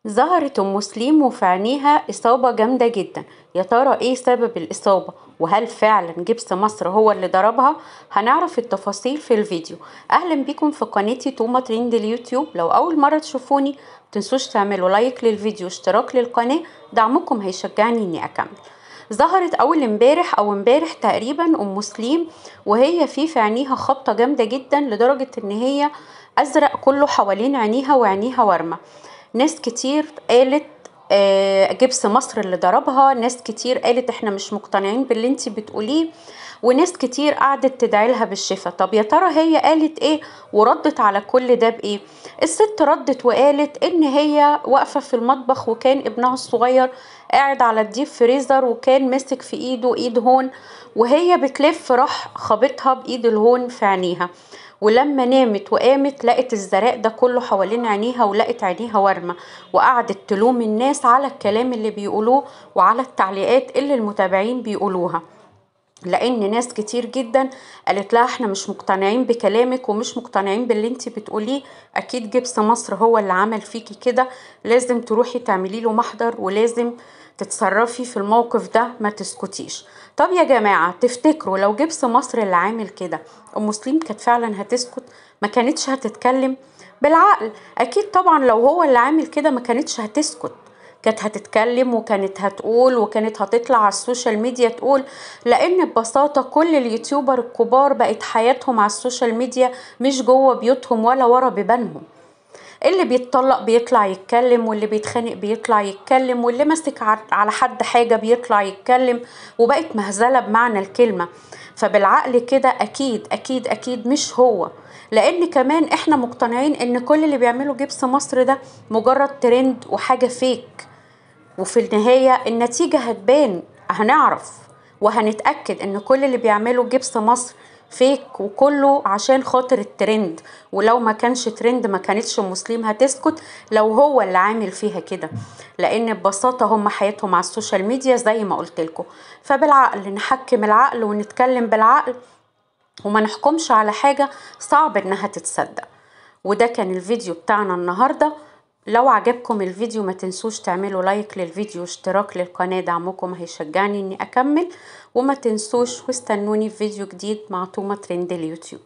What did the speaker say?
ظهرت ام سليم وفي عينيها اصابة جامدة جدا. يا ترى ايه سبب الاصابة؟ وهل فعلا جبس مصر هو اللي ضربها؟ هنعرف التفاصيل في الفيديو. اهلا بيكم في قناتي توما ترند اليوتيوب. لو اول مرة تشوفوني متنسوش تعملوا لايك للفيديو واشتراك للقناة، دعمكم هيشجعني اني اكمل. ظهرت اول امبارح او امبارح تقريبا ام سليم وهي في عينيها خبطة جامدة جدا لدرجة ان هي ازرق كله حوالين عينيها وعينيها ورمة. ناس كتير قالت جبس مصر اللي ضربها، ناس كتير قالت احنا مش مقتنعين باللي انتي بتقوليه، وناس كتير قعدت تدعي لها بالشفا. طب يا ترى هي قالت ايه وردت على كل ده بايه؟ الست ردت وقالت ان هي واقفة في المطبخ وكان ابنها الصغير قاعد على الديب فريزر وكان ماسك في ايده ايد هون، وهي بتلف راح خبطها بايد الهون في عينيها، ولما نامت وقامت لقت الزراء ده كله حوالين عينيها ولقت عينيها ورمة، وقعدت تلوم الناس على الكلام اللي بيقولوه وعلى التعليقات اللي المتابعين بيقولوها، لان ناس كتير جدا قالت لها احنا مش مقتنعين بكلامك ومش مقتنعين باللي انتي بتقوليه، اكيد جبس مصر هو اللي عمل فيكي كده، لازم تروحي تعملي له محضر ولازم تتصرفي في الموقف ده، ما تسكتيش. طب يا جماعة تفتكروا لو جبس مصر اللي عامل كده ام سليم كانت فعلا هتسكت؟ ما كانتش هتتكلم؟ بالعقل اكيد طبعا لو هو اللي عامل كده ما كانتش هتسكت، كانت هتتكلم وكانت هتقول وكانت هتطلع على السوشيال ميديا تقول، لان ببساطة كل اليوتيوبر الكبار بقت حياتهم على السوشيال ميديا مش جوه بيوتهم ولا ورا بيبانهم. اللي بيتطلق بيطلع يتكلم، واللي بيتخانق بيطلع يتكلم، واللي ماسك على حد حاجة بيطلع يتكلم، وبقت مهزلة بمعنى الكلمة. فبالعقل كده اكيد اكيد اكيد مش هو، لان كمان احنا مقتنعين ان كل اللي بيعمله جبس مصر ده مجرد ترند وحاجة فيك، وفي النهاية النتيجة هتبان، هنعرف وهنتأكد ان كل اللي بيعمله جبس مصر فيك وكله عشان خاطر الترند. ولو ما كانش ترند ما كانتش مسلم هتسكت لو هو اللي عامل فيها كده، لان ببساطة هم حياتهم على السوشيال ميديا زي ما قلت لكم. فبالعقل نحكم العقل ونتكلم بالعقل وما نحكمش على حاجة صعب انها تتصدق. وده كان الفيديو بتاعنا النهاردة. لو عجبكم الفيديو ما تنسوش تعملوا لايك للفيديو واشتراك للقناة، دعمكم هيشجعني اني اكمل، وما تنسوش واستنوني في فيديو جديد مع توما ترند اليوتيوب.